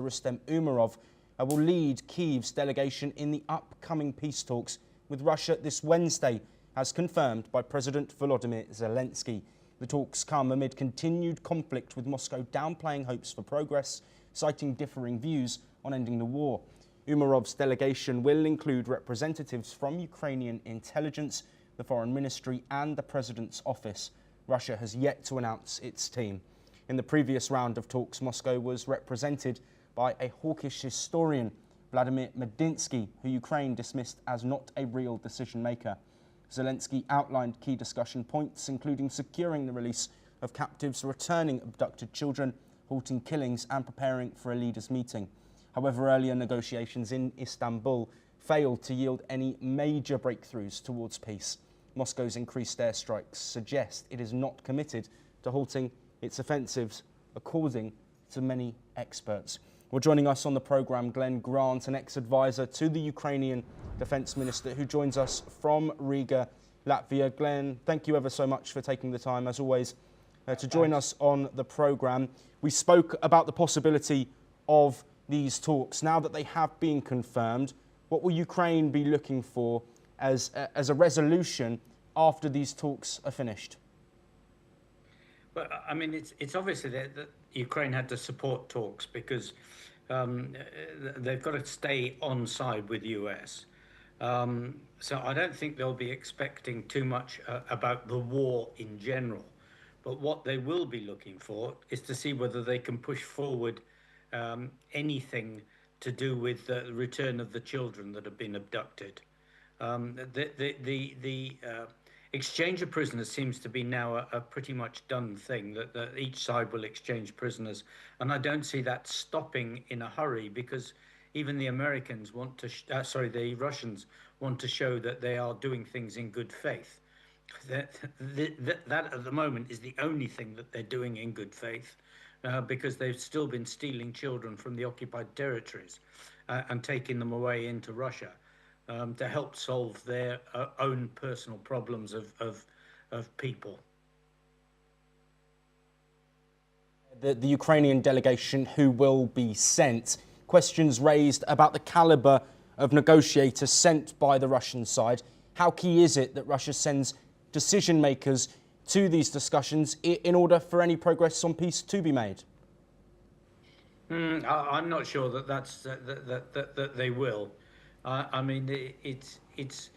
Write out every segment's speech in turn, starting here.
Rustem Umerov will lead Kyiv's delegation in the upcoming peace talks with Russia this Wednesday, as confirmed by President Volodymyr Zelensky. The talks come amid continued conflict, with Moscow downplaying hopes for progress, citing differing views on ending the war. Umerov's delegation will include representatives from Ukrainian intelligence, the Foreign Ministry and the President's office. Russia has yet to announce its team. In the previous round of talks, Moscow was represented by a hawkish historian, Vladimir Medinsky, who Ukraine dismissed as not a real decision maker. Zelensky outlined key discussion points, including securing the release of captives, returning abducted children, halting killings and preparing for a leaders' meeting. However, earlier negotiations in Istanbul failed to yield any major breakthroughs towards peace. Moscow's increased airstrikes suggest it is not committed to halting its offensives, according to many experts. Well, joining us on the programme, Glenn Grant, an ex-advisor to the Ukrainian Defence Minister, who joins us from Riga, Latvia. Glenn, thank you ever so much for taking the time, as always, to join us on the programme. We spoke about the possibility of these talks. Now that they have been confirmed, what will Ukraine be looking for as a resolution after these talks are finished? Well, I mean, it's obviously that Ukraine had to support talks because they've got to stay on side with the US. So I don't think they'll be expecting too much about the war in general. But what they will be looking for is to see whether they can push forward anything to do with the return of the children that have been abducted. The exchange of prisoners seems to be now a pretty much done thing, that each side will exchange prisoners. And I don't see that stopping in a hurry, because even the Americans want to, the Russians want to show that they are doing things in good faith. That at the moment is the only thing that they're doing in good faith, because they've still been stealing children from the occupied territories and taking them away into Russia. To help solve their own personal problems of people. The Ukrainian delegation who will be sent, questions raised about the calibre of negotiators sent by the Russian side. How key is it that Russia sends decision makers to these discussions in order for any progress on peace to be made? I'm not sure that they will. I mean, it's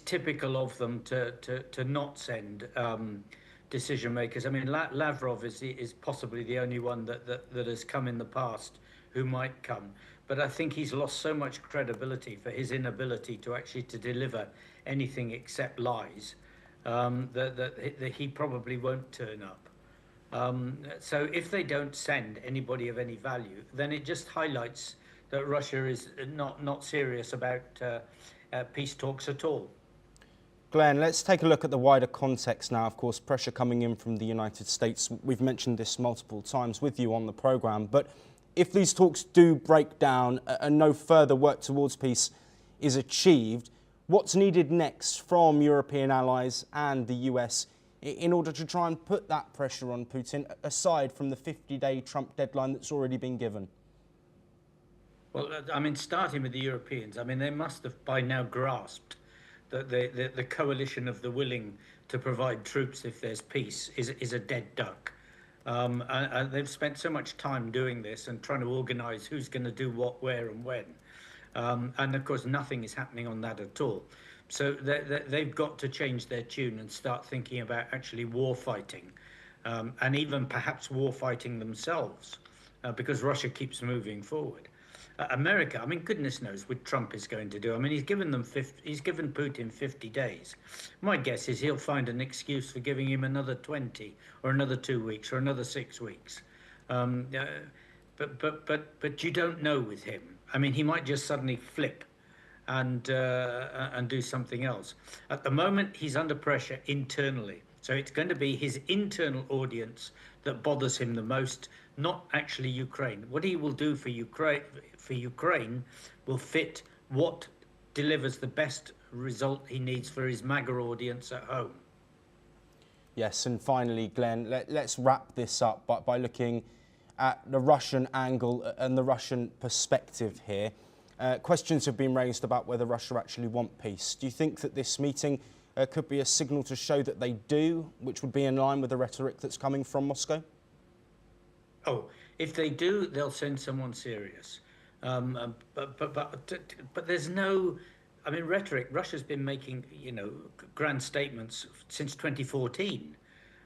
typical of them to not send decision makers. I mean, Lavrov is possibly the only one that has come in the past who might come, but I think he's lost so much credibility for his inability to actually deliver anything except lies, that he probably won't turn up. So if they don't send anybody of any value, then it just highlights that Russia is not serious about peace talks at all. Glenn, let's take a look at the wider context now. Of course, pressure coming in from the United States. We've mentioned this multiple times with you on the programme, but if these talks do break down and no further work towards peace is achieved, what's needed next from European allies and the US in order to try and put that pressure on Putin, aside from the 50-day Trump deadline that's already been given? Well, I mean, starting with the Europeans, I mean, they must have by now grasped that the coalition of the willing to provide troops if there's peace is a dead duck. And they've spent so much time doing this and trying to organise who's going to do what, where and when. And of course, nothing is happening on that at all. So they've got to change their tune and start thinking about actually war fighting, and even perhaps war fighting themselves, because Russia keeps moving forward. America, I mean, goodness knows what Trump is going to do. I mean, he's given Putin 50 days. My guess is he'll find an excuse for giving him another 20 or another 2 weeks or another 6 weeks. But you don't know with him. I mean, he might just suddenly flip and do something else. At the moment, he's under pressure internally. So it's going to be his internal audience that bothers him the most, not actually Ukraine. What he will do for Ukraine will fit what delivers the best result he needs for his MAGA audience at home. Yes, and finally, Glenn, let's wrap this up by looking at the Russian angle and the Russian perspective here. Questions have been raised about whether Russia actually want peace. Do you think that this meeting could be a signal to show that they do, which would be in line with the rhetoric that's coming from Moscow? Oh, if they do, they'll send someone serious. But there's no, I mean, rhetoric. Russia's been making, grand statements since 2014.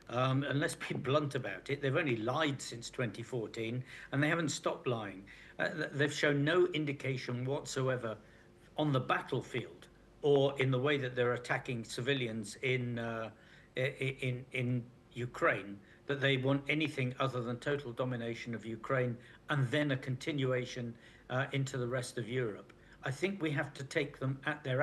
And let's be blunt about it, they've only lied since 2014, and they haven't stopped lying. They've shown no indication whatsoever on the battlefield or in the way that they're attacking civilians in Ukraine that they want anything other than total domination of Ukraine and then a continuation into the rest of Europe. I think we have to take them at their